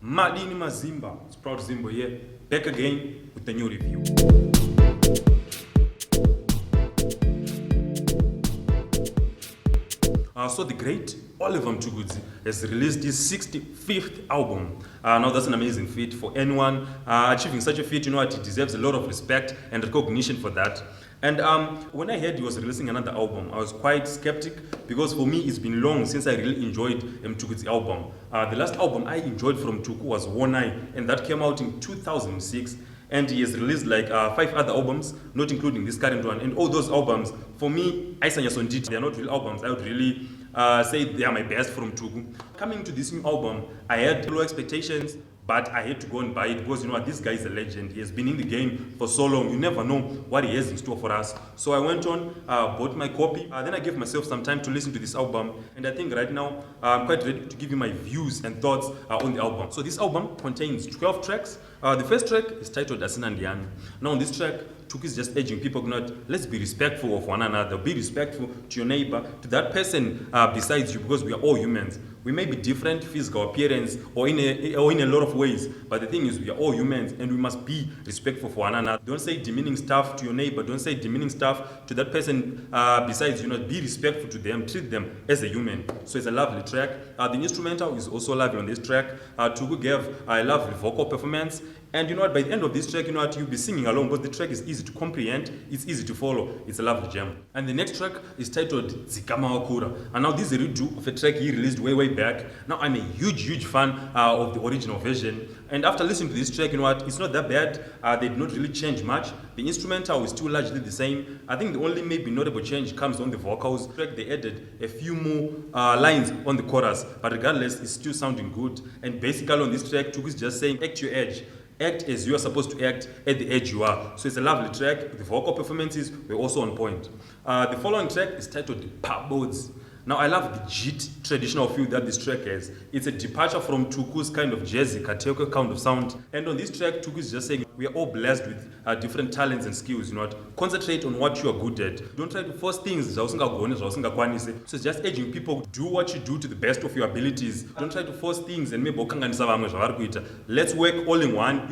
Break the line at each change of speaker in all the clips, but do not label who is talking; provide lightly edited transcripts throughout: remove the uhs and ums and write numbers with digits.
Madini Mazimba, it's proud Zimbo here, back again with a new review. So the great Oliver Mtukudzi has released his 65th album. Now that's an amazing feat for anyone achieving such a feat. You know what, he deserves a lot of respect and recognition for that. And when I heard he was releasing another album, I was quite skeptic because for me it's been long since I really enjoyed Mtukudzi album. The last album I enjoyed from Tuku was Nhai, and that came out in 2006. And he has released like 5 other albums, not including this current one. And all those albums, for me, they are not real albums. I would really say they are my best from Tuku. Coming to this new album, I had low expectations, but I had to go and buy it because you know what, this guy is a legend. He has been in the game for so long. You never know what he has in store for us. So I went on, bought my copy. Then I gave myself some time to listen to this album. And I think right now, I'm quite ready to give you my views and thoughts on the album. So this album contains 12 tracks. The first track is titled Asinandiani. Now on this track, Tuku is just urging people, let's be respectful of one another, be respectful to your neighbor, to that person besides you, because we are all humans. We may be different physical appearance or in a lot of ways, but the thing is we are all humans and we must be respectful for one another. Don't say demeaning stuff to your neighbor, don't say demeaning stuff to that person besides you. Be respectful to them, treat them as a human. So it's a lovely track. The instrumental is also lovely on this track. Tuku gave a lovely vocal performance. And you know what, by the end of this track, you know what, you'll be singing along because the track is easy to comprehend, it's easy to follow, it's a lovely gem. And the next track is titled Zikama Wakura. And now this is a redo of a track he released way back. Now I'm a huge fan of the original version. And after listening to this track, you know what, it's not that bad. They did not really change much. The instrumental is still largely the same. I think the only maybe notable change comes on the vocals. The track, they added a few more lines on the chorus, but regardless, it's still sounding good. And basically on this track, Tuku is just saying, act your edge. Act as you are supposed to act at the edge you are. So it's a lovely track. The vocal performances were also on point. The following track is titled Pabodzi. Now I love the JIT traditional feel that this track has. It's a departure from Tuku's kind of jazzy, karaoke kind of sound. And on this track, Tuku is just saying, we are all blessed with different talents and skills. You know what? Concentrate on what you are good at. Don't try to force things. So it's just urging people, do what you do to the best of your abilities. Don't try to force things and maybe let's work all in one.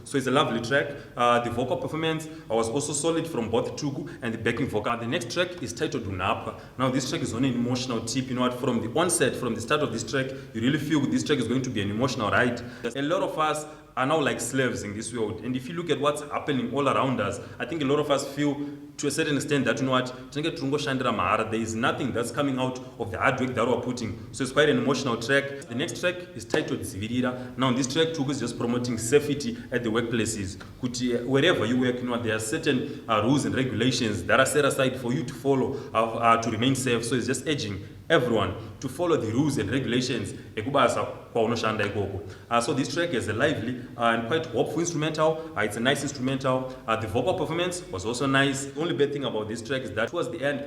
So it's a lovely track. The vocal performance was also solid from both Tuku and the backing vocal. The next track is titled Unapa. Now this track is on an emotional tip. You know what? From the onset, from the start of this track, you really feel this track is going to be an emotional ride. A lot of us are now like slaves in this world. And if you look at what's happening all around us, I think a lot of us feel to a certain extent that, you know what, there is nothing that's coming out of the hard work that we're putting. So it's quite an emotional track. The next track is titled Zivirira. Now this track, Tuku is just promoting safety at the workplaces. Wherever you work, you know, there are certain rules and regulations that are set aside for you to follow to remain safe. So it's just urging everyone to follow the rules and regulations. So this track is a lively and quite hopeful instrumental. It's a nice instrumental. The vocal performance was also nice. The only bad thing about this track is that towards the end,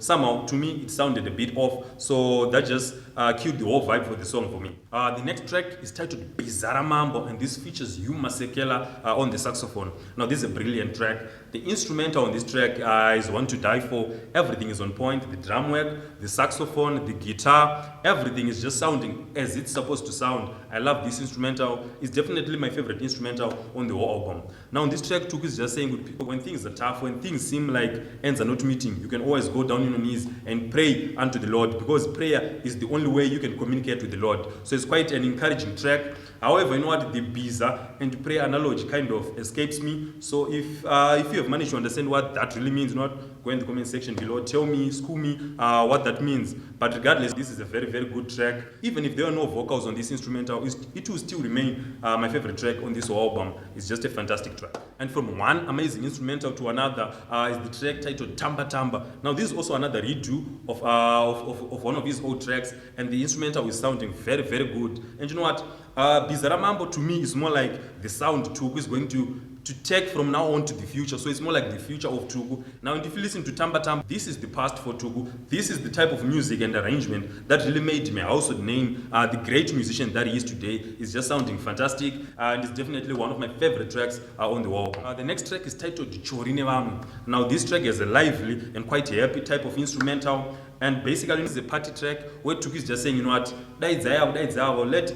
somehow to me it sounded a bit off. So that just killed the whole vibe for the song for me. The next track is titled Bizarra Mambo, and this features Yuma Sekela on the saxophone. Now this is a brilliant track. The instrumental on this track is one to die for. Everything is on point. The drum work, the saxophone, the guitar, everything is just sounding as it's supposed to sound. I love this instrumental. It's definitely my favorite instrumental on the whole album. Now on this track, Tuku is just saying with people, when things are tough, when things seem like ends are not meeting, you can always go down on your knees and pray unto the Lord, because prayer is the only way you can communicate with the Lord. So it's quite an encouraging track. However, you know what, the biza and prayer analogy kind of escapes me. So if you have managed to understand what that really means, not go in the comment section below, tell me, school me what that means. But regardless, this is a very good track. Even if there are no vocals on this instrumental, it will still remain my favorite track on this whole album. It's just a fantastic track. And from one amazing instrumental to another is the track titled Tamba Tamba. Now this is also another redo of one of his old tracks, and the instrumental is sounding very good. And you know what? Bizarra Mambo to me is more like the sound Tuku is going to take from now on to the future. So it's more like the future of Tuku. Now if you listen to Tamba Tamba, this is the past for Tuku. This is the type of music and arrangement that really made him a household name. The great musician that he is today is just sounding fantastic, and it's definitely one of my favorite tracks on the wall. The next track is titled Chorine Vamu. Now this track is a lively and quite happy type of instrumental. And basically it's a party track where Tuku is just saying, you know what, let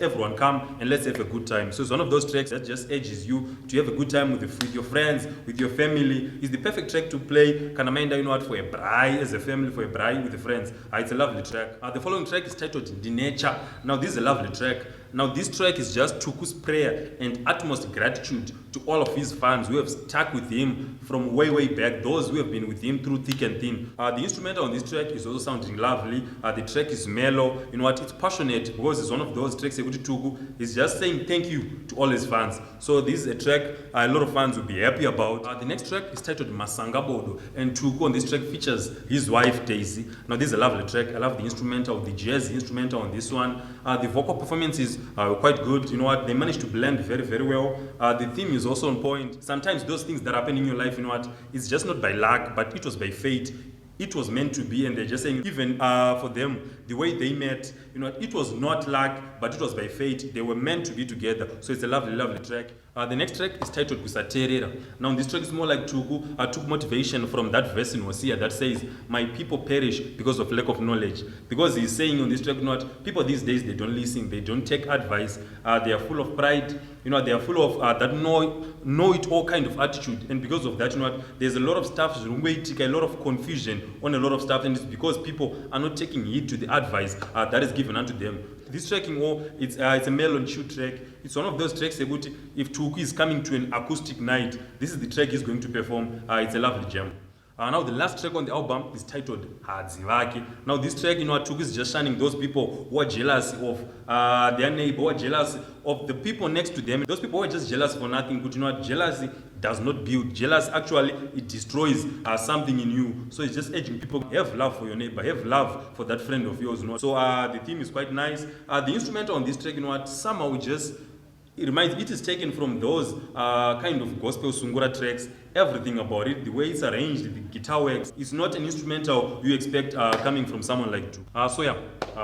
everyone come and let's have a good time. So it's one of those tracks that just urges you to have a good time with your friends, with your family. It's the perfect track to play, kind of mind, you know what, for a braai as a family, for a braai with the friends. It's a lovely track. The following track is titled The Nature. Now this is a lovely track. Now this track is just Tuku's prayer and utmost gratitude to all of his fans who have stuck with him from way back, those who have been with him through thick and thin. The instrumental on this track is also sounding lovely. The track is mellow, you know what, it's passionate, because it's one of those tracks Ekuti Tuku is just saying thank you to all his fans. So this is a track a lot of fans will be happy about. The next track is titled Masanga Bodo, and Tuku on this track features his wife Daisy. Now this is a lovely track. I love the instrumental, the jazz instrumental on this one. The vocal performances are quite good. You know what, they managed to blend very well. The theme is also on point. Sometimes those things that happen in your life, you know what, it's just not by luck, but it was by fate. It was meant to be, and they're just saying, even for them, the way they met, you know, it was not luck, but it was by fate. They were meant to be together. So it's a lovely track. The next track is titled Kusaterera. Now this track is more like Tuku took motivation from that verse in Hosea that says, my people perish because of lack of knowledge. Because he's saying on this track, you know what, people these days, they don't listen, they don't take advice, they are full of pride, you know, they are full of that know it all kind of attitude. And because of that, you know what, there's a lot of stuff, a lot of confusion on a lot of stuff, and it's because people are not taking heed to the advice that is given unto them. This tracking, it's a melon chew track. It's one of those tracks, if Tuku is coming to an acoustic night, this is the track he's going to perform. It's a lovely jam. Now the last track on the album is titled Hadzivaki. Now this track, you know, Tuku is just shining those people who are jealous of their neighbor, who are jealous of the people next to them. Those people who are just jealous for nothing. But you know what, jealousy does not build. Jealous actually, it destroys something in you. So it's just urging people, have love for your neighbor, have love for that friend of yours. You know? So the theme is quite nice. The instrumental on this track, you know what, somehow it is taken from those kind of gospel sungura tracks. Everything about it, the way it's arranged, the guitar works, it's not an instrumental you expect coming from someone like Tuku. So yeah,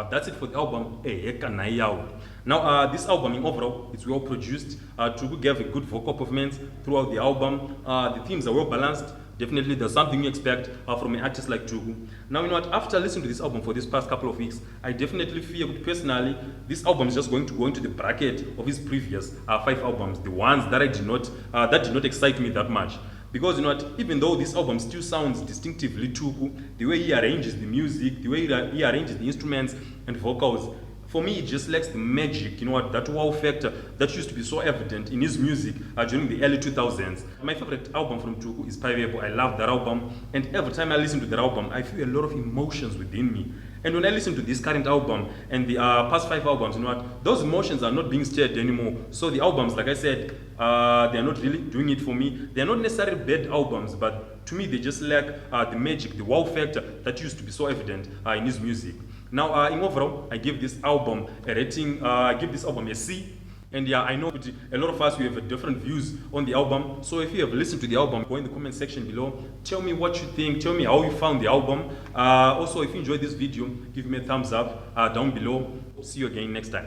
that's it for the album Eheka Nhai Yahwe. Now this album in overall, it's well produced. Tuku gave a good vocal performance throughout the album. The themes are well balanced. Definitely there's something you expect from an artist like Tuku. Now, you know what, after listening to this album for this past couple of weeks, I definitely feel personally this album is just going to go into the bracket of his previous 5 albums, the ones that did not excite me that much. Because, you know what, even though this album still sounds distinctively Tuku, the way he arranges the music, the way he arranges the instruments and vocals, for me, it just lacks the magic, you know what, that wow factor that used to be so evident in his music during the early 2000s. My favorite album from Tuku is Paivepo. I love that album, and every time I listen to that album, I feel a lot of emotions within me. And when I listen to this current album and the past 5 albums, you know what, those emotions are not being stirred anymore. So the albums, like I said, they are not really doing it for me. They are not necessarily bad albums, but to me, they just lack the magic, the wow factor that used to be so evident in his music. Now, in overall, I give this album a rating. I give this album a C. And yeah, I know a lot of us, we have different views on the album. So if you have listened to the album, go in the comment section below. Tell me what you think. Tell me how you found the album. Also, if you enjoyed this video, give me a thumbs up down below. See you again next time.